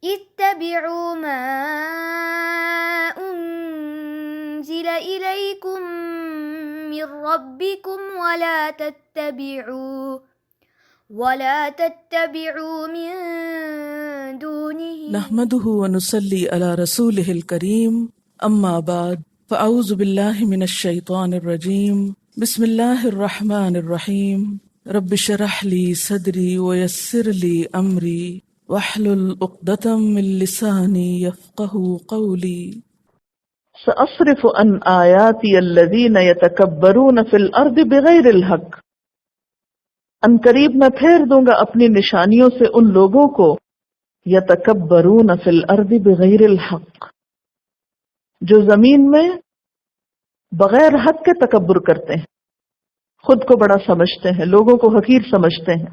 اتبعوا ما أنزل إليكم من ربكم ولا تتبعوا من دونه. نحمده ونصلي على رسوله الكريم اما بعد فاعوذ بالله من الشيطان الرجيم بسم الله الرحمن الرحيم رب اشرح لي صدري ويسر لي امري واحلل عقدة من لساني يفقهوا قولي. سأصرف عن آياتي الذين يتكبرون في الأرض بغير الحق. ان قریب میں پھیر دوں گا اپنی نشانیوں سے ان لوگوں کو یتکبرون فی الارض بغیر الحق، جو زمین میں بغیر حق کے تکبر کرتے ہیں، خود کو بڑا سمجھتے ہیں، لوگوں کو حقیر سمجھتے ہیں.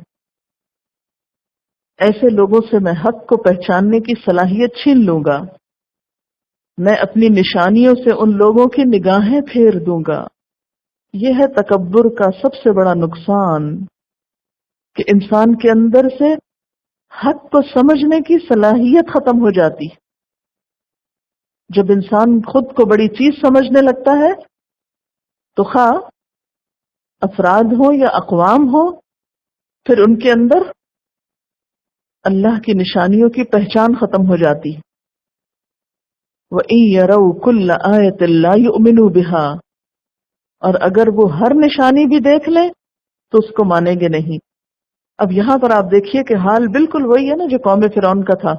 ایسے لوگوں سے میں حق کو پہچاننے کی صلاحیت چھین لوں گا. میں اپنی نشانیوں سے ان لوگوں کی نگاہیں پھیر دوں گا. یہ ہے تکبر کا سب سے بڑا نقصان کہ انسان کے اندر سے حق کو سمجھنے کی صلاحیت ختم ہو جاتی. جب انسان خود کو بڑی چیز سمجھنے لگتا ہے تو خواہ افراد ہوں یا اقوام ہوں، پھر ان کے اندر اللہ کی نشانیوں کی پہچان ختم ہو جاتی. وَإِن يَرَوْا كُلَّ آيَةٍ لَا يُؤْمِنُوا بِهَا، اور اگر وہ ہر نشانی بھی دیکھ لیں تو اس کو مانیں گے نہیں. اب یہاں پر آپ دیکھیے کہ حال بالکل وہی ہے نا جو قوم فرعون کا تھا.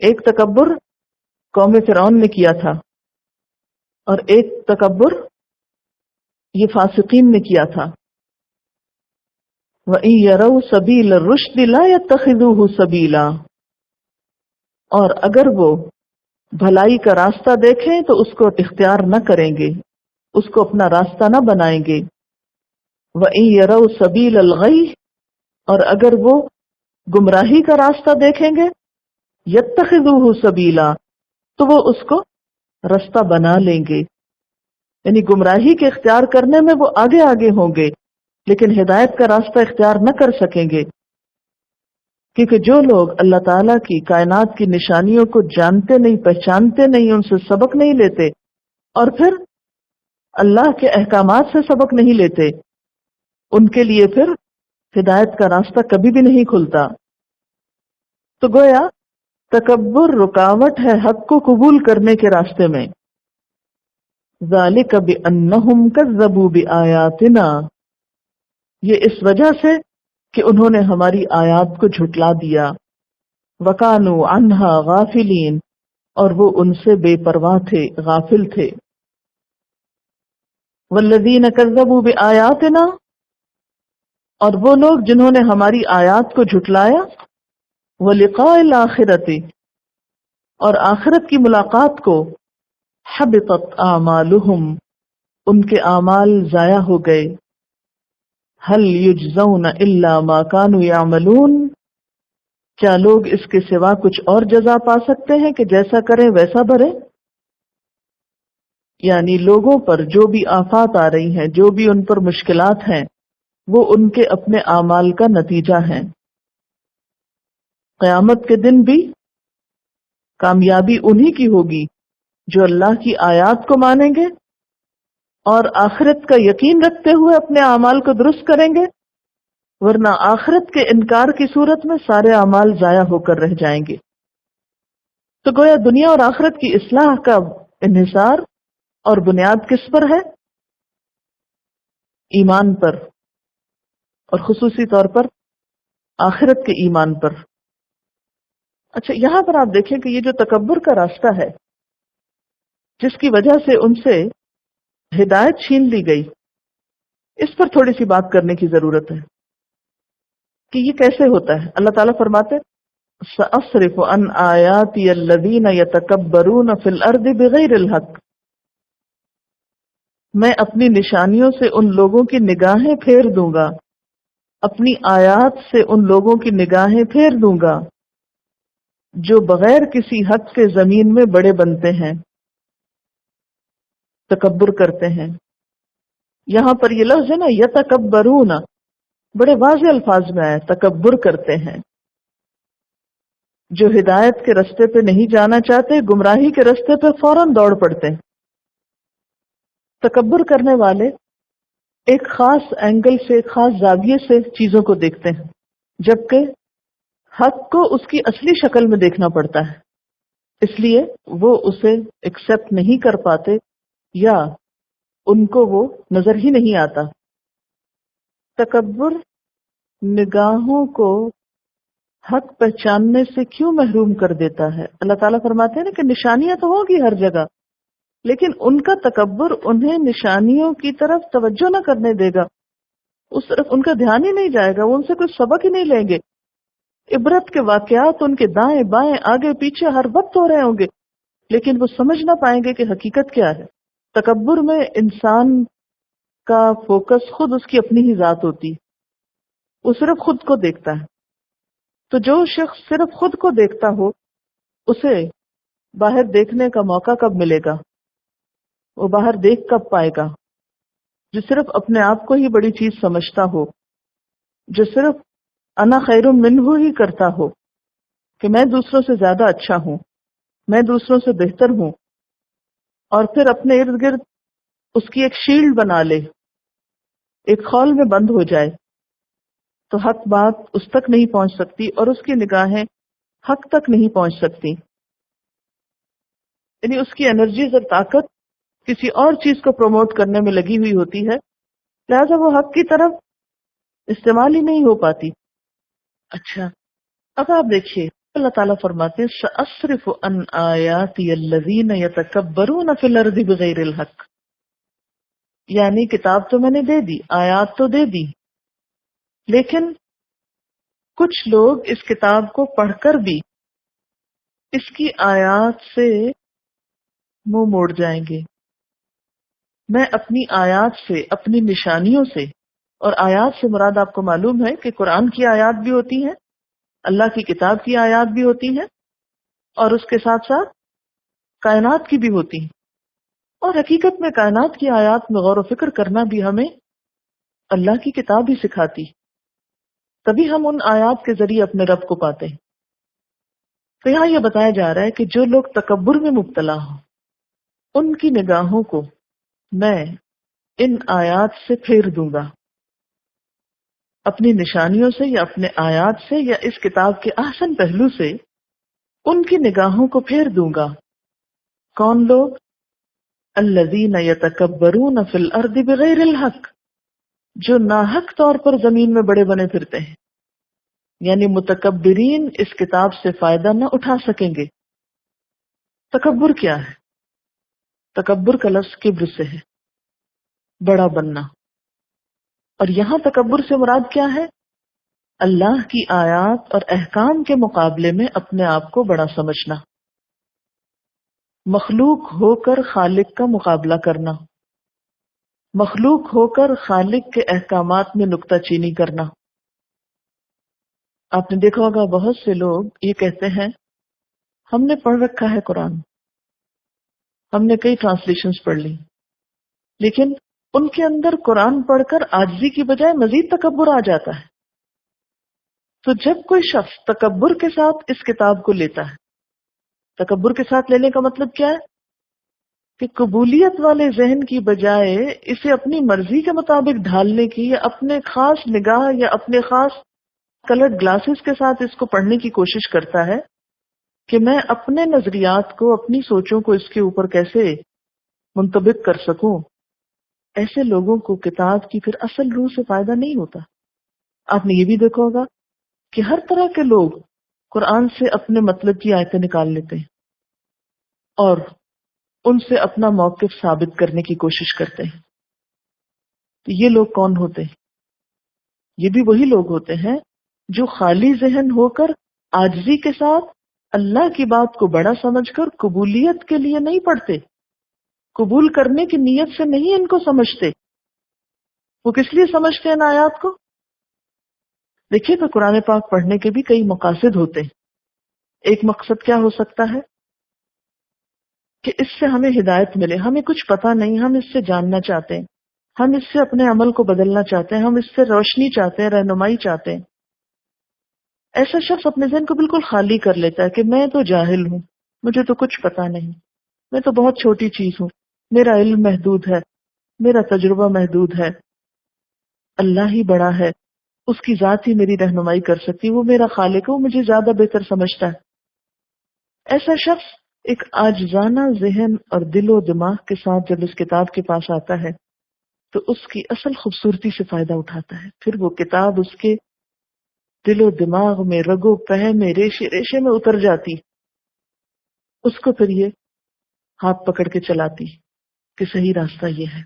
ایک تکبر قوم فرعون نے کیا تھا اور ایک تکبر یہ فاسقین نے کیا تھا. وَإِن يَرَوْا سَبِيلَ الرُّشْدِ لَا يَتَّخِذُوهُ سَبِيلًا، اور اگر وہ بھلائی کا راستہ دیکھیں تو اس کو اختیار نہ کریں گے، اس کو اپنا راستہ نہ بنائیں گے. وَإِن يَرَوْا سَبِيلَ الْغَيِّ، اور اگر وہ گمراہی کا راستہ دیکھیں گے یتخذوہ سبیلا، تو وہ اس کو راستہ بنا لیں گے. یعنی گمراہی کے اختیار کرنے میں وہ آگے آگے ہوں گے لیکن ہدایت کا راستہ اختیار نہ کر سکیں گے. کیونکہ جو لوگ اللہ تعالیٰ کی کائنات کی نشانیوں کو جانتے نہیں، پہچانتے نہیں، ان سے سبق نہیں لیتے اور پھر اللہ کے احکامات سے سبق نہیں لیتے، ان کے لیے پھر ہدایت کا راستہ کبھی بھی نہیں کھلتا. تو گویا تکبر رکاوٹ ہے حق کو قبول کرنے کے راستے میں. ذالک بانہم کذبوا بآیاتنا، یہ اس وجہ سے کہ انہوں نے ہماری آیات کو جھٹلا دیا. وکانوا عنہا غافلین، اور وہ ان سے بے پرواہ تھے، غافل تھے. والذین کذبوا بآیاتنا، اور وہ لوگ جنہوں نے ہماری آیات کو جھٹلایا، وَلِقَاءِ الْآخِرَةِ، اور آخرت کی ملاقات کو، حَبِطَتْ أَعْمَالُهُمْ، ان کے اعمال ضائع ہو گئے. هَلْ يُجْزَوْنَ إِلَّا مَا كَانُوا يَعْمَلُونَ، کیا لوگ اس کے سوا کچھ اور جزا پا سکتے ہیں کہ جیسا کریں ویسا بھریں؟ یعنی لوگوں پر جو بھی آفات آ رہی ہیں، جو بھی ان پر مشکلات ہیں، وہ ان کے اپنے اعمال کا نتیجہ ہیں. قیامت کے دن بھی کامیابی انہی کی ہوگی جو اللہ کی آیات کو مانیں گے اور آخرت کا یقین رکھتے ہوئے اپنے اعمال کو درست کریں گے، ورنہ آخرت کے انکار کی صورت میں سارے اعمال ضائع ہو کر رہ جائیں گے. تو گویا دنیا اور آخرت کی اصلاح کا انحصار اور بنیاد کس پر ہے؟ ایمان پر، اور خصوصی طور پر آخرت کے ایمان پر. اچھا، یہاں پر آپ دیکھیں کہ یہ جو تکبر کا راستہ ہے جس کی وجہ سے ان سے ہدایت چھین لی گئی، اس پر تھوڑی سی بات کرنے کی ضرورت ہے کہ یہ کیسے ہوتا ہے. اللہ تعالیٰ فرماتے سأصرف عن آیاتی الذین یتکبرون فی الارض بغیر الحق، میں اپنی نشانیوں سے ان لوگوں کی نگاہیں پھیر دوں گا، اپنی آیات سے ان لوگوں کی نگاہیں پھیر دوں گا جو بغیر کسی حق کے زمین میں بڑے بنتے ہیں، تکبر کرتے ہیں. یہاں پر یہ لفظ ہے نا یتکبرون، بڑے واضح الفاظ میں آیا، تکبر کرتے ہیں. جو ہدایت کے رستے پہ نہیں جانا چاہتے، گمراہی کے رستے پہ فوراً دوڑ پڑتے ہیں۔ تکبر کرنے والے ایک خاص اینگل سے، ایک خاص زاویے سے چیزوں کو دیکھتے ہیں، جبکہ حق کو اس کی اصلی شکل میں دیکھنا پڑتا ہے، اس لیے وہ اسے ایکسپٹ نہیں کر پاتے یا ان کو وہ نظر ہی نہیں آتا۔ تکبر نگاہوں کو حق پہچاننے سے کیوں محروم کر دیتا ہے؟ اللہ تعالیٰ فرماتے ہیں نا کہ نشانیاں تو ہوگی ہر جگہ، لیکن ان کا تکبر انہیں نشانیوں کی طرف توجہ نہ کرنے دے گا، اس طرف ان کا دھیان ہی نہیں جائے گا، وہ ان سے کوئی سبق ہی نہیں لیں گے۔ عبرت کے واقعات ان کے دائیں بائیں آگے پیچھے ہر وقت ہو رہے ہوں گے، لیکن وہ سمجھ نہ پائیں گے کہ حقیقت کیا ہے۔ تکبر میں انسان کا فوکس خود اس کی اپنی ہی ذات ہوتی، وہ صرف خود کو دیکھتا ہے۔ تو جو شخص صرف خود کو دیکھتا ہو اسے باہر دیکھنے کا موقع کب ملے گا؟ وہ باہر دیکھ کب پائے گا؟ جو صرف اپنے آپ کو ہی بڑی چیز سمجھتا ہو، جو صرف انا خیر منہ ہی کرتا ہو کہ میں دوسروں سے زیادہ اچھا ہوں، میں دوسروں سے بہتر ہوں، اور پھر اپنے ارد گرد اس کی ایک شیلڈ بنا لے، ایک خول میں بند ہو جائے، تو حق بات اس تک نہیں پہنچ سکتی اور اس کی نگاہیں حق تک نہیں پہنچ سکتی۔ یعنی اس کی انرجیز اور طاقت کسی اور چیز کو پروموٹ کرنے میں لگی ہوئی ہوتی ہے، لہذا وہ حق کی طرف استعمال ہی نہیں ہو پاتی۔ اچھا، اب آپ دیکھیے اللہ تعالیٰ فرماتے ہیں سأصرف عن آیاتی الذین یتکبرون فی الارض بغیر الحق، یعنی کتاب تو میں نے دے دی، آیات تو دے دی، لیکن کچھ لوگ اس کتاب کو پڑھ کر بھی اس کی آیات سے منہ موڑ جائیں گے۔ میں اپنی آیات سے، اپنی نشانیوں سے، اور آیات سے مراد آپ کو معلوم ہے کہ قرآن کی آیات بھی ہوتی ہیں، اللہ کی کتاب کی آیات بھی ہوتی ہیں، اور اس کے ساتھ ساتھ کائنات کی بھی ہوتی ہیں، اور حقیقت میں کائنات کی آیات میں غور و فکر کرنا بھی ہمیں اللہ کی کتاب ہی سکھاتی، تبھی ہم ان آیات کے ذریعے اپنے رب کو پاتے ہیں۔ تو یہاں یہ بتایا جا رہا ہے کہ جو لوگ تکبر میں مبتلا ہوں ان کی نگاہوں کو میں ان آیات سے پھیر دوں گا، اپنی نشانیوں سے یا اپنے آیات سے یا اس کتاب کے احسن پہلو سے ان کی نگاہوں کو پھیر دوں گا۔ کون لوگ؟ الذین یتکبرون فی الارض بغیر الحق، جو ناحق طور پر زمین میں بڑے بنے پھرتے ہیں، یعنی متکبرین اس کتاب سے فائدہ نہ اٹھا سکیں گے۔ تکبر کیا ہے؟ تکبر کا لفظ کبر سے ہے، بڑا بننا، اور یہاں تکبر سے مراد کیا ہے؟ اللہ کی آیات اور احکام کے مقابلے میں اپنے آپ کو بڑا سمجھنا، مخلوق ہو کر خالق کا مقابلہ کرنا، مخلوق ہو کر خالق کے احکامات میں نکتہ چینی کرنا۔ آپ نے دیکھا ہوگا بہت سے لوگ یہ کہتے ہیں ہم نے پڑھ رکھا ہے قرآن، ہم نے کئی ٹرانسلیشنز پڑھ لی، لیکن ان کے اندر قرآن پڑھ کر عاجزی کی بجائے مزید تکبر آ جاتا ہے۔ تو جب کوئی شخص تکبر کے ساتھ اس کتاب کو لیتا ہے، تکبر کے ساتھ لینے کا مطلب کیا ہے؟ کہ قبولیت والے ذہن کی بجائے اسے اپنی مرضی کے مطابق ڈھالنے کی، یا اپنے خاص نگاہ یا اپنے خاص کلرڈ گلاسز کے ساتھ اس کو پڑھنے کی کوشش کرتا ہے کہ میں اپنے نظریات کو، اپنی سوچوں کو اس کے اوپر کیسے منطبق کر سکوں، ایسے لوگوں کو کتاب کی پھر اصل روح سے فائدہ نہیں ہوتا۔ آپ نے یہ بھی دیکھا ہوگا کہ ہر طرح کے لوگ قرآن سے اپنے مطلب کی آیتیں نکال لیتے ہیں اور ان سے اپنا موقف ثابت کرنے کی کوشش کرتے ہیں۔ تو یہ لوگ کون ہوتے ہیں؟ یہ بھی وہی لوگ ہوتے ہیں جو خالی ذہن ہو کر عاجزی کے ساتھ اللہ کی بات کو بڑا سمجھ کر قبولیت کے لیے نہیں پڑھتے، قبول کرنے کی نیت سے نہیں ان کو سمجھتے۔ وہ کس لیے سمجھتے ہیں ان آیات کو؟ دیکھیے تو قرآن پاک پڑھنے کے بھی کئی مقاصد ہوتے ہیں۔ ایک مقصد کیا ہو سکتا ہے کہ اس سے ہمیں ہدایت ملے، ہمیں کچھ پتہ نہیں، ہم اس سے جاننا چاہتے ہیں، ہم اس سے اپنے عمل کو بدلنا چاہتے ہیں، ہم اس سے روشنی چاہتے ہیں، رہنمائی چاہتے ہیں۔ ایسا شخص اپنے ذہن کو بالکل خالی کر لیتا ہے کہ میں تو جاہل ہوں، مجھے تو کچھ پتا نہیں، میں تو بہت چھوٹی چیز ہوں، میرا علم محدود ہے، میرا تجربہ محدود ہے، اللہ ہی بڑا ہے، اس کی ذات ہی میری رہنمائی کر سکتی، وہ میرا خالق ہے، وہ مجھے زیادہ بہتر سمجھتا ہے۔ ایسا شخص ایک عاجزانہ ذہن اور دل و دماغ کے ساتھ جب اس کتاب کے پاس آتا ہے تو اس کی اصل خوبصورتی سے فائدہ اٹھاتا ہے، پھر وہ کتاب اس کے دل و دماغ میں، رگ و پہ میں، ریشے ریشے میں اتر جاتی، اس کو پھر یہ ہاتھ پکڑ کے چلاتی کہ صحیح راستہ یہ ہے۔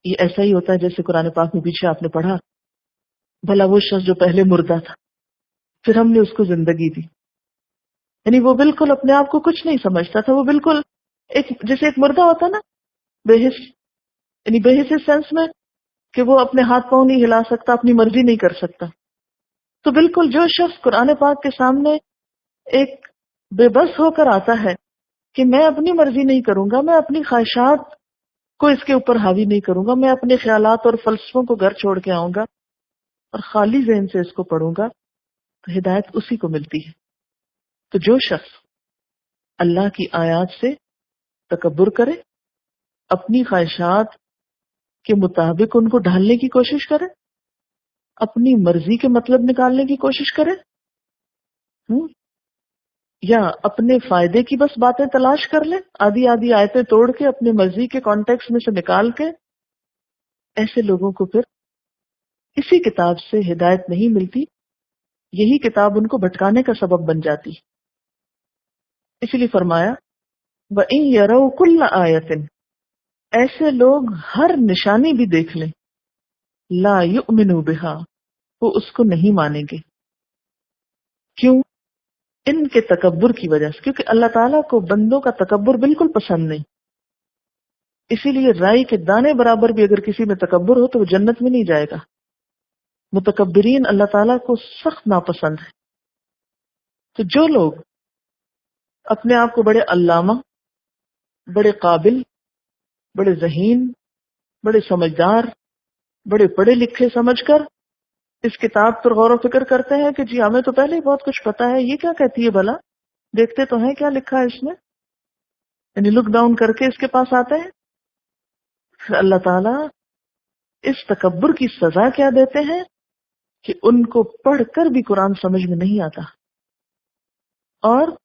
یہ ایسا ہی ہوتا ہے جیسے قرآن پاک میں پیچھے آپ نے پڑھا، بھلا وہ شخص جو پہلے مردہ تھا پھر ہم نے اس کو زندگی دی، یعنی وہ بالکل اپنے آپ کو کچھ نہیں سمجھتا تھا، وہ بالکل جیسے ایک مردہ ہوتا نا، بے حس، یعنی بے حس اس سینس میں کہ وہ اپنے ہاتھ پاؤں نہیں ہلا سکتا، اپنی مرضی نہیں کر سکتا۔ تو بالکل جو شخص قرآن پاک کے سامنے ایک بے بس ہو کر آتا ہے کہ میں اپنی مرضی نہیں کروں گا، میں اپنی خواہشات کو اس کے اوپر حاوی نہیں کروں گا، میں اپنے خیالات اور فلسفوں کو گھر چھوڑ کے آؤں گا اور خالی ذہن سے اس کو پڑھوں گا، تو ہدایت اسی کو ملتی ہے۔ تو جو شخص اللہ کی آیات سے تکبر کرے، اپنی خواہشات کے مطابق ان کو ڈھالنے کی کوشش کرے، اپنی مرضی کے مطلب نکالنے کی کوشش کرے، یا اپنے فائدے کی بس باتیں تلاش کر لے، آدھی آدھی آیتیں توڑ کے اپنے مرضی کے کانٹیکس میں سے نکال کے، ایسے لوگوں کو پھر اسی کتاب سے ہدایت نہیں ملتی، یہی کتاب ان کو بھٹکانے کا سبب بن جاتی۔ اسی لیے فرمایا وَإِن يَرَوْا كُلَّ آیَةٍ، ایسے لوگ ہر نشانی بھی دیکھ لیں، لا یؤمنوا بها، وہ اس کو نہیں مانیں گے۔ کیوں؟ ان کے تکبر کی وجہ سے، کیونکہ اللہ تعالیٰ کو بندوں کا تکبر بالکل پسند نہیں، اسی لیے رائی کے دانے برابر بھی اگر کسی میں تکبر ہو تو وہ جنت میں نہیں جائے گا۔ متکبرین اللہ تعالیٰ کو سخت ناپسند ہے۔ تو جو لوگ اپنے آپ کو بڑے علامہ، بڑے قابل، بڑے ذہین، بڑے سمجھدار، بڑے پڑھے لکھے سمجھ کر اس کتاب پر غور و فکر کرتے ہیں کہ جی ہمیں تو پہلے ہی بہت کچھ پتا ہے، یہ کیا کہتی ہے بھلا، دیکھتے تو ہیں کیا لکھا ہے اس میں، یعنی لک ڈاؤن کر کے اس کے پاس آتے ہیں، پھر اللہ تعالیٰ اس تکبر کی سزا کیا دیتے ہیں کہ ان کو پڑھ کر بھی قرآن سمجھ میں نہیں آتا، اور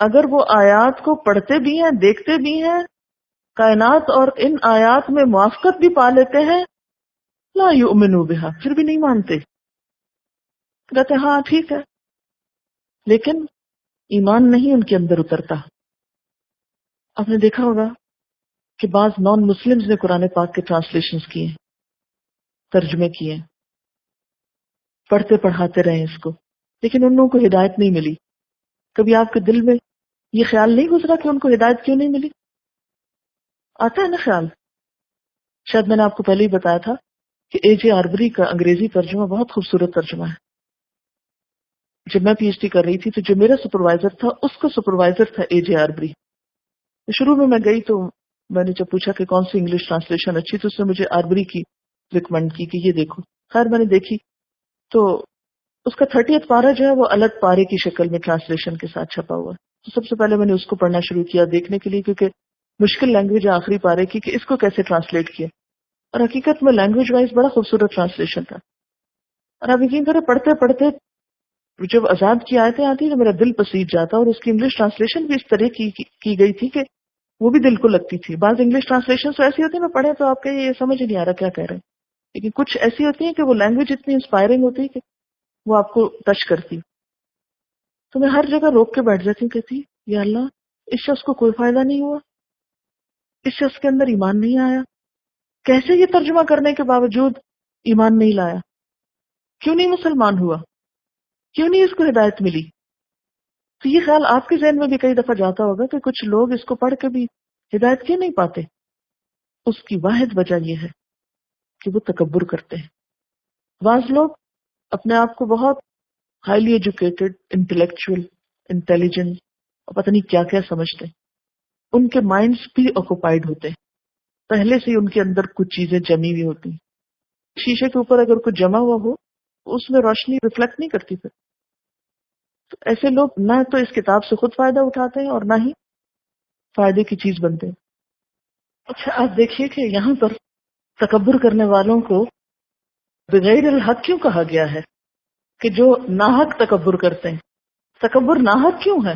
اگر وہ آیات کو پڑھتے بھی ہیں، دیکھتے بھی ہیں، کائنات اور ان آیات میں موافقت بھی پا لیتے ہیں، لا یؤمنوا بها، پھر بھی نہیں مانتے، کہتے ہاں ٹھیک ہے، لیکن ایمان نہیں ان کے اندر اترتا۔ آپ نے دیکھا ہوگا کہ بعض نان مسلمز نے قرآن پاک کے ٹرانسلیشنز کیے، ترجمے کیے، پڑھتے پڑھاتے رہے اس کو، لیکن ان لوگوں کو ہدایت نہیں ملی۔ کبھی آپ کے دل میں یہ خیال نہیں گزرا کہ ان کو ہدایت کیوں نہیں ملی؟ آتا ہے نا خیال، شاید میں نے آپ کو پہلے ہی بتایا تھا کہ اے جے آربری کا انگریزی ترجمہ بہت خوبصورت ترجمہ ہے۔ جب میں پی ایچ ڈی کر رہی تھی تو جو میرا سپروائزر تھا اس کا سپروائزر تھا اے جے آربری۔ شروع میں گئی تو میں نے جب پوچھا کہ کون سی انگلش ٹرانسلیشن اچھی، تو اس نے مجھے آربری کی ریکمینڈ کی کہ یہ دیکھو۔ خیر میں نے دیکھی تو اس کا 30th پارہ جو ہے وہ الگ پارے کی شکل میں ٹرانسلیشن کے ساتھ چھپا ہوا ہے۔ تو سب سے پہلے میں نے اس کو پڑھنا شروع کیا دیکھنے کے لیے، کیونکہ مشکل لینگویج آخری پارے کی کہ اس کو کیسے ٹرانسلیٹ کیا، اور حقیقت میں لینگویج وائز بڑا خوبصورت ٹرانسلیشن تھا۔ اور آپ یقین کریں پڑھتے پڑھتے جب آزاد کی آیتیں آتی تو میرا دل پسیج جاتا، اور اس کی انگلش ٹرانسلیشن بھی اس طرح کی گئی تھی کہ وہ بھی دل کو لگتی تھی۔ بعض انگلش ٹرانسلیشن تو ایسی ہوتی ہیں میں پڑھے تو آپ کے یہ سمجھ نہیں آ رہا کیا کہہ رہے ہیں، لیکن کچھ ایسی ہوتی ہیں کہ وہ لینگویج اتنی انسپائرنگ ہوتی ہے کہ وہ آپ کو ٹچ کرتی۔ تو میں ہر جگہ روک کے بیٹھ جاتی ہوں، کہتی یا اللہ اس شخص کو کوئی فائدہ نہیں ہوا، اس شخص کے اندر ایمان نہیں آیا، کیسے یہ ترجمہ کرنے کے باوجود ایمان نہیں لایا، کیوں نہیں مسلمان ہوا، کیوں نہیں اس کو ہدایت ملی؟ تو یہ خیال آپ کے ذہن میں بھی کئی دفعہ جاتا ہوگا کہ کچھ لوگ اس کو پڑھ کے بھی ہدایت کیوں نہیں پاتے؟ اس کی واحد وجہ یہ ہے کہ وہ تکبر کرتے ہیں۔ بعض لوگ اپنے آپ کو بہت ہائیلی ایجوکیٹڈ، انٹلیکچوئل، انٹیلیجنٹ اور پتہ نہیں کیا کیا سمجھتے ہیں، ان کے مائنڈز بھی آکوپائڈ ہوتے ہیں، پہلے سے ہی ان کے اندر کچھ چیزیں جمی ہوئی ہوتی ہیں۔ شیشے کے اوپر اگر کچھ جمع ہوا ہو اس میں روشنی ریفلیکٹ نہیں کرتی پھر. تو ایسے لوگ نہ تو اس کتاب سے خود فائدہ اٹھاتے ہیں اور نہ ہی فائدے کی چیز بنتے ہیں. اچھا آپ دیکھیے کہ یہاں پر تکبر کرنے والوں کو بغیر الحق کیوں کہا گیا ہے؟ کہ جو ناحق تکبر کرتے ہیں. تکبر ناحق کیوں ہے؟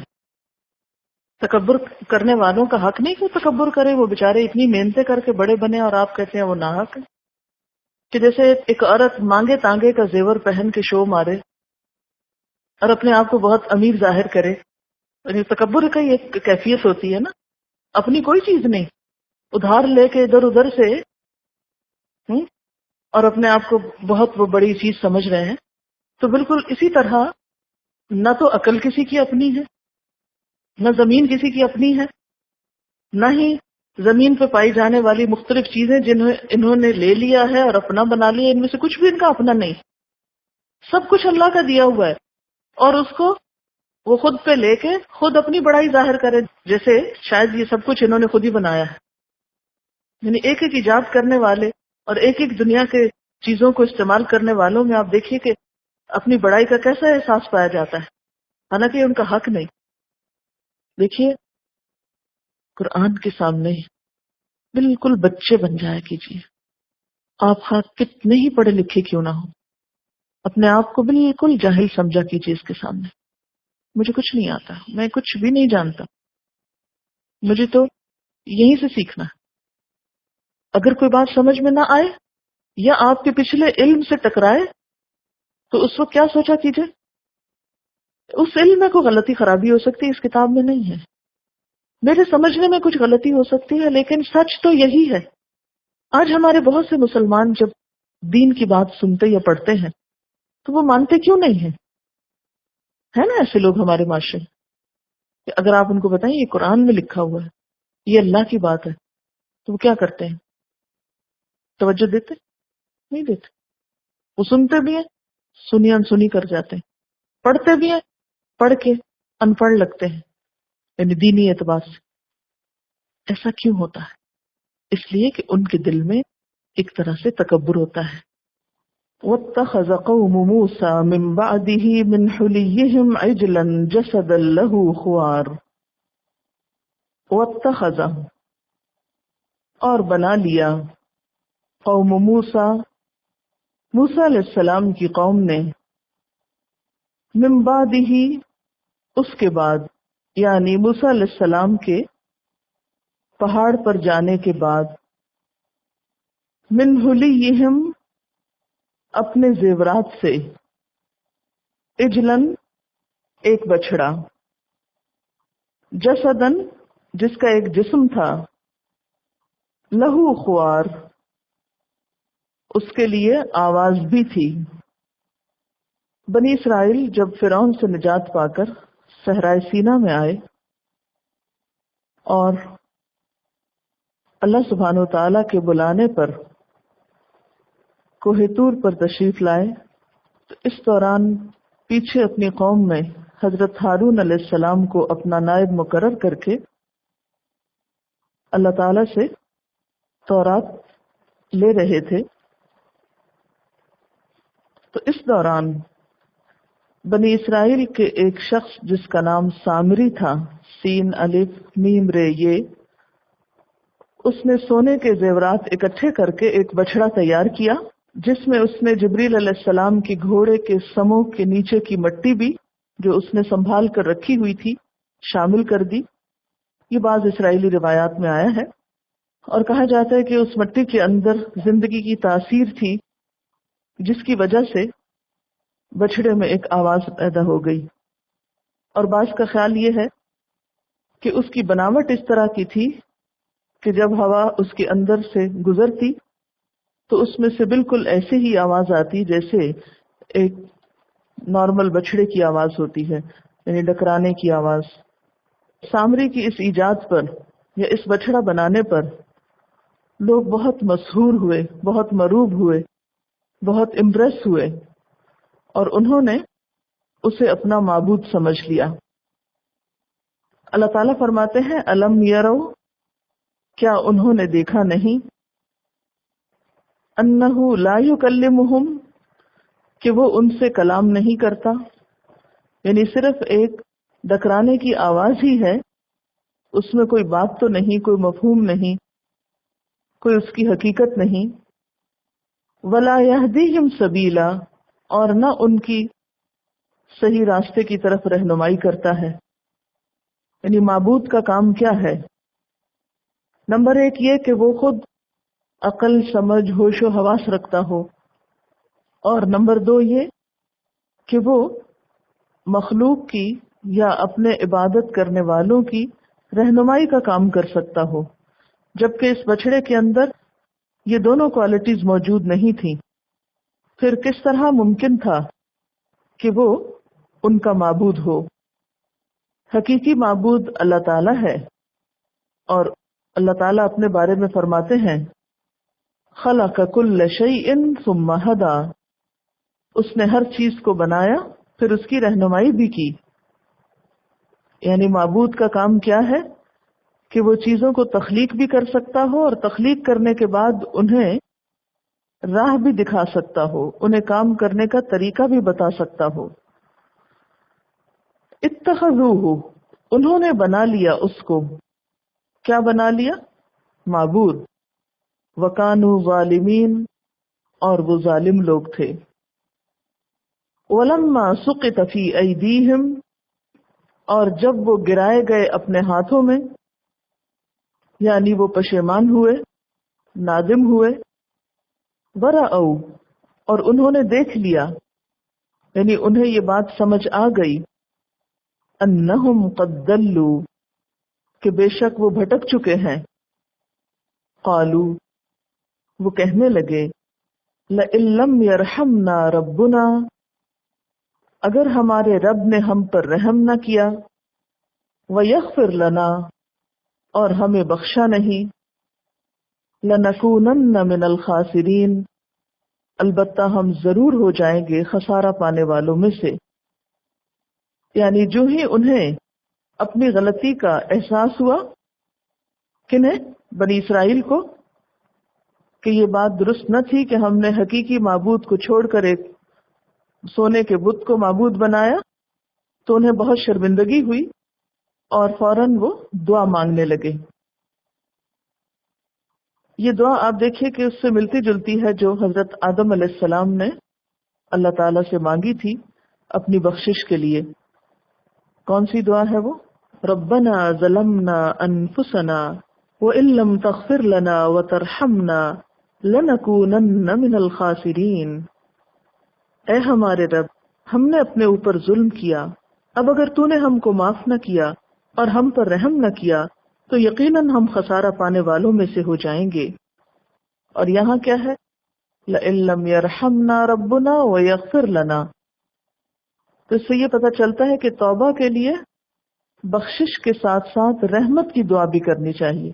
تکبر کرنے والوں کا حق نہیں کہ تکبر کرے، وہ بےچارے اتنی محنتیں کر کے بڑے بنے اور آپ کہتے ہیں وہ ناحق ہے. کہ جیسے ایک عورت مانگے تانگے کا زیور پہن کے شو مارے اور اپنے آپ کو بہت امیر ظاہر کرے. یعنی تکبر کا یہ کیفیت ہوتی ہے نا، اپنی کوئی چیز نہیں، ادھار لے کے ادھر ادھر سے اور اپنے آپ کو بہت وہ بڑی چیز سمجھ رہے ہیں. تو بالکل اسی طرح نہ تو عقل کسی کی اپنی ہے، نہ زمین کسی کی اپنی ہے، نہ ہی زمین پہ پائی جانے والی مختلف چیزیں جنہیں انہوں نے لے لیا ہے اور اپنا بنا لیا، ان میں سے کچھ بھی ان کا اپنا نہیں. سب کچھ اللہ کا دیا ہوا ہے اور اس کو وہ خود پہ لے کے خود اپنی بڑائی ظاہر کرے، جیسے شاید یہ سب کچھ انہوں نے خود ہی بنایا ہے. یعنی ایک ایک ایجاد کرنے والے اور ایک ایک دنیا کے چیزوں کو استعمال کرنے والوں میں آپ دیکھیے کہ اپنی بڑائی کا کیسا احساس پایا جاتا ہے، حالانکہ ان کا حق نہیں. دیکھیے قرآن کے سامنے بالکل بچے بن جایا کیجیے. آپ کتنے ہی پڑھے لکھے کیوں نہ ہو، اپنے آپ کو بالکل جاہل سمجھا کیجیے اس کے سامنے. مجھے کچھ نہیں آتا، میں کچھ بھی نہیں جانتا، مجھے تو یہیں سے سیکھنا ہے. اگر کوئی بات سمجھ میں نہ آئے یا آپ کے پچھلے علم سے ٹکرائے تو اس وقت کیا سوچا کیجیے، اس علم میں کوئی غلطی خرابی ہو سکتی ہے، اس کتاب میں نہیں ہے. میرے سمجھنے میں کچھ غلطی ہو سکتی ہے، لیکن سچ تو یہی ہے. آج ہمارے بہت سے مسلمان جب دین کی بات سنتے یا پڑھتے ہیں تو وہ مانتے کیوں نہیں ہیں؟ ہے نا ایسے لوگ ہمارے معاشرے میں کہ اگر آپ ان کو بتائیں یہ قرآن میں لکھا ہوا ہے، یہ اللہ کی بات ہے، تو وہ کیا کرتے ہیں؟ توجہ دیتے نہیں دیتے. وہ سنتے بھی ہیں، سنی انسنی کر جاتے ہیں، پڑھتے بھی ہیں، پڑھ کے ان پڑھ لگتے ہیں، یعنی دینی اعتبار سے. ایسا کیوں ہوتا ہے؟ اس لیے کہ ان کے دل میں ایک طرح سے تکبر ہوتا ہے. وَاتَّخَذَ قَوْمُ مُوسَى مِن بَعْدِهِ مِنْ حُلِيِّهِمْ عِجْلًا جَسَدًا لَهُ خُوَارٌ. وَاتَّخَذَ اور بنا لیا قوم موسیٰ، موسیٰ علیہ السلام کی قوم نے، من بعدہ اس کے بعد، یعنی موسیٰ علیہ السلام کے پہاڑ پر جانے کے بعد، من حلیہم اپنے زیورات سے، اجلن ایک بچڑا، جسدن جس کا ایک جسم تھا، لہو خوار اس کے لیے آواز بھی تھی. بنی اسرائیل جب فرعون سے نجات پا کر صحرائے سینا میں آئے اور اللہ سبحانہ و تعالیٰ کے بلانے پر کوہ طور پر تشریف لائے، تو اس دوران پیچھے اپنی قوم میں حضرت ہارون علیہ السلام کو اپنا نائب مقرر کر کے اللہ تعالیٰ سے تورات لے رہے تھے. تو اس دوران بنی اسرائیل کے ایک شخص جس کا نام سامری تھا، سین الف میم رے یہ، اس نے سونے کے زیورات اکٹھے کر کے ایک بچڑا تیار کیا، جس میں اس نے جبریل علیہ السلام کی گھوڑے کے سموں کے نیچے کی مٹی بھی جو اس نے سنبھال کر رکھی ہوئی تھی شامل کر دی. یہ بعض اسرائیلی روایات میں آیا ہے اور کہا جاتا ہے کہ اس مٹی کے اندر زندگی کی تاثیر تھی جس کی وجہ سے بچڑے میں ایک آواز پیدا ہو گئی. اور بعض کا خیال یہ ہے کہ اس کی بناوٹ اس طرح کی تھی کہ جب ہوا اس کے اندر سے گزرتی تو اس میں سے بالکل ایسے ہی آواز آتی جیسے ایک نارمل بچڑے کی آواز ہوتی ہے، یعنی ڈکرانے کی آواز. سامری کی اس ایجاد پر یا اس بچڑا بنانے پر لوگ بہت مسحور ہوئے، بہت مروب ہوئے، بہت امپریس ہوئے اور انہوں نے اسے اپنا معبود سمجھ لیا. اللہ تعالیٰ فرماتے ہیں الم یرو، کیا انہوں نے دیکھا نہیں، انہ لا یکلمہم، کہ وہ ان سے کلام نہیں کرتا، یعنی صرف ایک ڈکرانے کی آواز ہی ہے، اس میں کوئی بات تو نہیں، کوئی مفہوم نہیں، کوئی اس کی حقیقت نہیں۔ ولا یہدیہم سبیلا، اور نہ ان کی صحیح راستے کی طرف رہنمائی کرتا ہے۔ یعنی معبود کا کام کیا ہے؟ نمبر ایک یہ کہ وہ خود عقل، سمجھ، ہوش و حواس رکھتا ہو، اور نمبر دو یہ کہ وہ مخلوق کی یا اپنے عبادت کرنے والوں کی رہنمائی کا کام کر سکتا ہو، جبکہ اس بچڑے کے اندر یہ دونوں کوالٹیز موجود نہیں تھیں۔ پھر کس طرح ممکن تھا کہ وہ ان کا معبود ہو؟ حقیقی معبود اللہ تعالیٰ ہے، اور اللہ تعالیٰ اپنے بارے میں فرماتے ہیں خلق کل شیء ثم ہدی، اس نے ہر چیز کو بنایا پھر اس کی رہنمائی بھی کی۔ یعنی معبود کا کام کیا ہے کہ وہ چیزوں کو تخلیق بھی کر سکتا ہو، اور تخلیق کرنے کے بعد انہیں راہ بھی دکھا سکتا ہو، انہیں کام کرنے کا طریقہ بھی بتا سکتا ہو۔ اتخذوہ، انہوں نے بنا لیا اس کو، کیا بنا لیا؟ معبود۔ وکانوا ظالمین، اور وہ ظالم لوگ تھے۔ ولما سقط فی ایدیہم، اور جب وہ گرائے گئے اپنے ہاتھوں میں، یعنی وہ پشیمان ہوئے، نادم ہوئے۔ ورأوا، اور انہوں نے دیکھ لیا، یعنی انہیں یہ بات سمجھ آ گئی، انہم قد ضلوا، کہ بے شک وہ بھٹک چکے ہیں۔ قالوا، وہ کہنے لگے لئن لم یرحمنا ربنا، اگر ہمارے رب نے ہم پر رحم نہ کیا، ویغفر لنا، اور ہمیں بخشا نہیں، لنکونن من الخاسرین، البتہ ہم ضرور ہو جائیں گے خسارہ پانے والوں میں سے۔ یعنی جو ہی انہیں اپنی غلطی کا احساس ہوا، کنہیں؟ بنی اسرائیل کو، کہ یہ بات درست نہ تھی کہ ہم نے حقیقی معبود کو چھوڑ کر ایک سونے کے بت کو معبود بنایا، تو انہیں بہت شرمندگی ہوئی اور فوراً وہ دعا مانگنے لگے۔ یہ دعا آپ دیکھیے کہ اس سے ملتی جلتی ہے جو حضرت آدم علیہ السلام نے اللہ تعالیٰ سے مانگی تھی اپنی بخشش کے لیے۔ کون سی دعا ہے وہ؟ ربنا ظلمنا انفسنا وان لم تغفر لنا وترحمنا لنکونن من الخاسرین۔ اے ہمارے رب، ہم نے اپنے اوپر ظلم کیا، اب اگر تو نے ہم کو معاف نہ کیا اور ہم پر رحم نہ کیا تو یقیناً ہم خسارہ پانے والوں میں سے ہو جائیں گے۔ اور یہاں کیا ہے؟ لئن لم یرحمنا ربنا ویغفر لنا۔ تو اس سے یہ پتہ چلتا ہے کہ توبہ کے لیے بخشش کے ساتھ ساتھ رحمت کی دعا بھی کرنی چاہیے،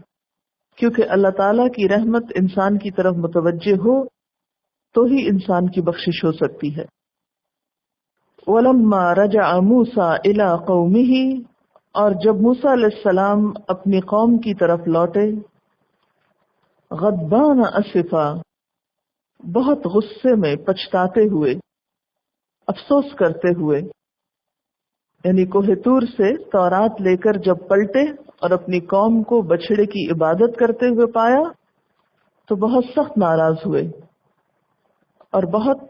کیونکہ اللہ تعالیٰ کی رحمت انسان کی طرف متوجہ ہو تو ہی انسان کی بخشش ہو سکتی ہے۔ وَلَمَّا رَجَعَ مُوسَىٰ إِلَىٰ قَوْمِهِ، اور جب موسیٰ علیہ السلام اپنی قوم کی طرف لوٹے، غضبان اسفا، بہت غصے میں، پچھتاتے ہوئے، افسوس کرتے ہوئے، یعنی کوہ طور سے تورات لے کر جب پلٹے اور اپنی قوم کو بچڑے کی عبادت کرتے ہوئے پایا تو بہت سخت ناراض ہوئے اور بہت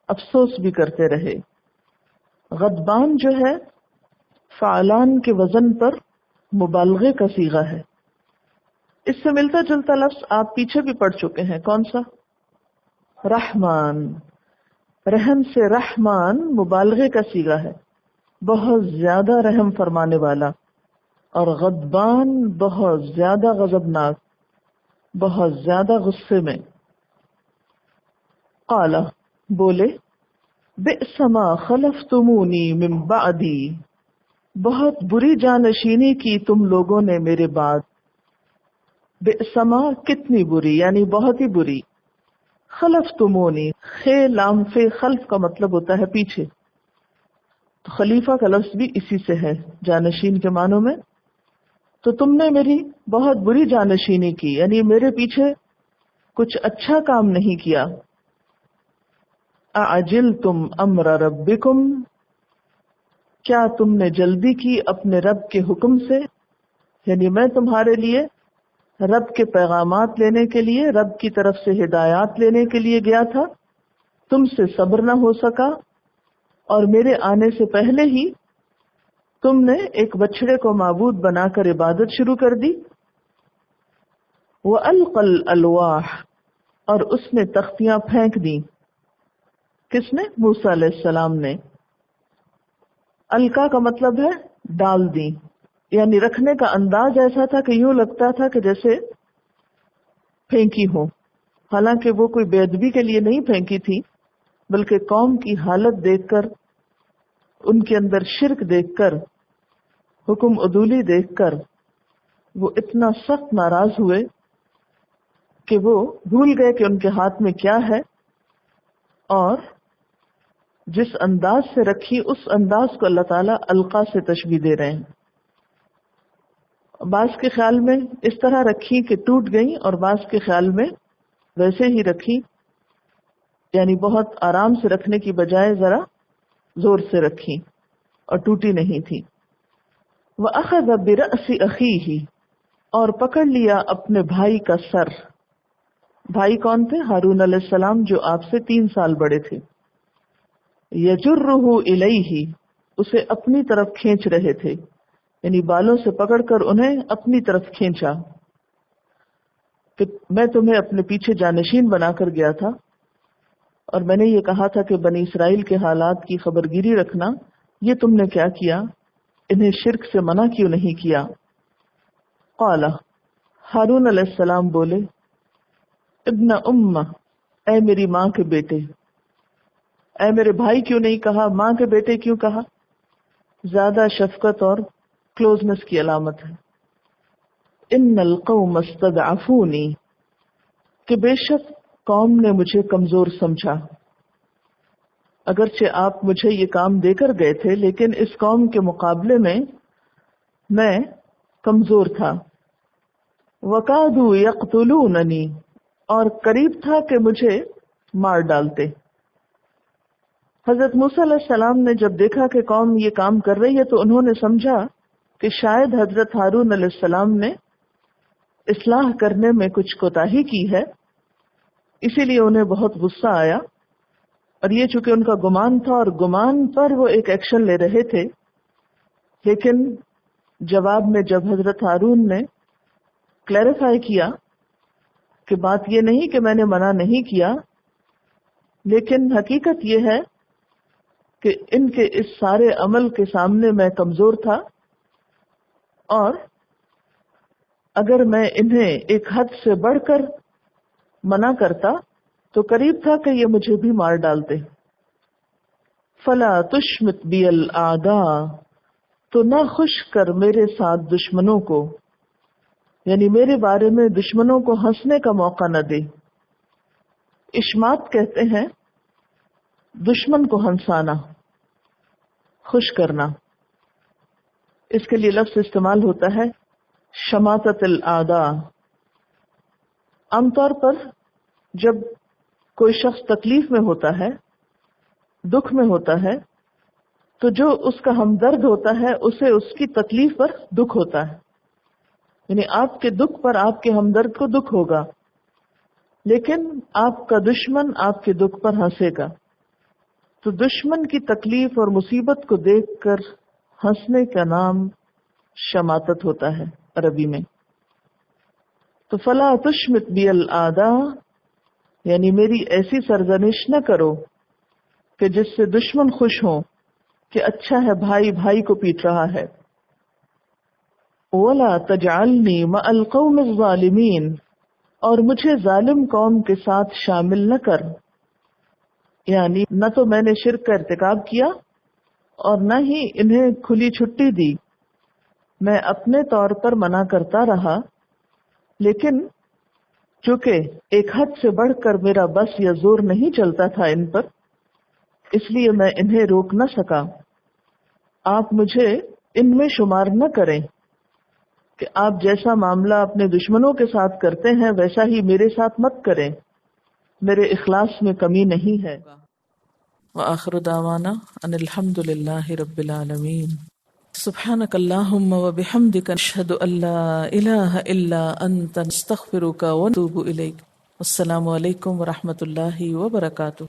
افسوس بھی کرتے رہے۔ غضبان جو ہے فعلان کے وزن پر مبالغے کا صیغہ ہے۔ اس سے ملتا جلتا لفظ آپ پیچھے بھی پڑھ چکے ہیں، کون سا؟ رحمان۔ رحم سے رحمان مبالغے کا صیغہ ہے، بہت زیادہ رحم فرمانے والا، اور غضبان بہت زیادہ غضبناک، بہت زیادہ غصے میں۔ قال، بولے، بئس ما خلفتمونی من بعدی، بہت بری جانشینی کی تم لوگوں نے میرے بعد۔ بئس ما، کتنی بری، یعنی بہت ہی بری۔ خلفتمونی، خے لام فے خلف کا مطلب ہوتا ہے پیچھے، تو خلیفہ کا لفظ بھی اسی سے ہے جانشین کے معنوں میں۔ تو تم نے میری بہت بری جانشینی کی، یعنی میرے پیچھے کچھ اچھا کام نہیں کیا۔ اعجلتم امر ربکم، کیا تم نے جلدی کی اپنے رب کے حکم سے؟ یعنی میں تمہارے لیے رب کے پیغامات لینے کے لیے، رب کی طرف سے ہدایات لینے کے لیے گیا تھا، تم سے صبر نہ ہو سکا، اور میرے آنے سے پہلے ہی تم نے ایک بچڑے کو معبود بنا کر عبادت شروع کر دی۔ وَأَلْقَى الْأَلْوَاحَ، اور اس نے تختیاں پھینک دی۔ کس نے؟ موسیٰ علیہ السلام نے۔ القا کا مطلب ہے ڈال دی، یعنی رکھنے کا انداز ایسا تھا کہ یوں لگتا تھا کہ جیسے پھینکی ہو، حالانکہ وہ کوئی بے ادبی کے لیے نہیں پھینکی تھی، بلکہ قوم کی حالت دیکھ کر، ان کے اندر شرک دیکھ کر، حکم عدولی دیکھ کر وہ اتنا سخت ناراض ہوئے کہ وہ بھول گئے کہ ان کے ہاتھ میں کیا ہے، اور جس انداز سے رکھی اس انداز کو اللہ تعالیٰ القا سے تشبیہ دے رہے ہیں۔ بعض کے خیال میں اس طرح رکھی کہ ٹوٹ گئی، اور بعض کے خیال میں ویسے ہی رکھی، یعنی بہت آرام سے رکھنے کی بجائے ذرا زور سے رکھی اور ٹوٹی نہیں تھی۔ وَأَخَذَ بِرَأْسِ أَخِيهِ، اور پکڑ لیا اپنے بھائی کا سر۔ بھائی کون تھے؟ ہارون علیہ السلام، جو آپ سے 3 سال بڑے تھے۔ يَجُرُّهُ إِلَيْهِ، اسے اپنی طرف کھینچ رہے تھے، یعنی بالوں سے پکڑ کر انہیں اپنی طرف کھینچا کہ میں تمہیں اپنے پیچھے جانشین بنا کر گیا تھا، اور میں نے یہ کہا تھا کہ بنی اسرائیل کے حالات کی خبرگیری رکھنا، یہ تم نے کیا کیا؟ انہیں شرک سے منع کیوں نہیں کیا؟ قال، ہارون علیہ السلام بولے، ابن ام، اے میری ماں کے بیٹے، اے میرے بھائی کیوں نہیں کہا، ماں کے بیٹے کیوں کہا؟ زیادہ شفقت اور کلوزنس کی علامت ہے۔ ان القوم استضعفونی، کہ بے شک قوم نے مجھے کمزور سمجھا۔ اگرچہ آپ مجھے یہ کام دے کر گئے تھے، لیکن اس قوم کے مقابلے میں کمزور تھا۔ وَقَادُوا يَقْتُلُونَنِي، اور قریب تھا کہ مجھے مار ڈالتے۔ حضرت موسیٰ علیہ السلام نے جب دیکھا کہ قوم یہ کام کر رہی ہے، تو انہوں نے سمجھا کہ شاید حضرت ہارون علیہ السلام نے اصلاح کرنے میں کچھ کوتاہی کی ہے، اسی لیے انہیں بہت غصہ آیا، اور یہ چونکہ ان کا گمان تھا اور گمان پر وہ ایک ایکشن لے رہے تھے، لیکن جواب میں جب حضرت ہارون نے کلیریفائی کیا کہ بات یہ نہیں کہ میں نے منع نہیں کیا، لیکن حقیقت یہ ہے کہ ان کے اس سارے عمل کے سامنے میں کمزور تھا، اور اگر میں انہیں ایک حد سے بڑھ کر منع کرتا تو قریب تھا کہ یہ مجھے بھی مار ڈالتے۔ فلا تشمت بی الاعداء، تو نہ خوش کر میرے ساتھ دشمنوں کو، یعنی میرے بارے میں دشمنوں کو ہنسنے کا موقع نہ دے۔ اشمات کہتے ہیں دشمن کو ہنسانا، خوش کرنا۔ اس کے لیے لفظ استعمال ہوتا ہے شماتت الاعداء۔ عام طور پر جب کوئی شخص تکلیف میں ہوتا ہے، دکھ میں ہوتا ہے، تو جو اس کا ہمدرد ہوتا ہے اسے اس کی تکلیف پر دکھ ہوتا ہے، یعنی آپ کے دکھ پر آپ کے ہمدرد کو دکھ ہوگا، لیکن آپ کا دشمن آپ کے دکھ پر ہنسے گا۔ تو دشمن کی تکلیف اور مصیبت کو دیکھ کر ہنسنے کا نام شماتت ہوتا ہے عربی میں۔ تو فلا تشمت بی الاعداء، یعنی میری ایسی سرزنش نہ کرو کہ جس سے دشمن خوش ہوں کہ اچھا ہے بھائی بھائی کو پیٹ رہا ہے۔ ولا تجعلنی مع القوم الظالمین، اور مجھے ظالم قوم کے ساتھ شامل نہ کر، یعنی نہ تو میں نے شرک کا ارتکاب کیا اور نہ ہی انہیں کھلی چھٹی دی، میں اپنے طور پر منع کرتا رہا، لیکن چونکہ ایک حد سے بڑھ کر میرا بس یا زور نہیں چلتا تھا ان پر، اس لیے میں انہیں روک نہ سکا۔ آپ مجھے ان میں شمار نہ کریں کہ آپ جیسا معاملہ اپنے دشمنوں کے ساتھ کرتے ہیں ویسا ہی میرے ساتھ مت کریں، میرے اخلاص میں کمی نہیں ہے۔ وآخر دعوانا ان الحمد للہ رب العالمین. سبحانک اللہم وبحمدک نشہد ان لا الہ الا انت نستغفرک ونتوب الیک. السلام علیکم ورحمۃ اللہ وبرکاتہ.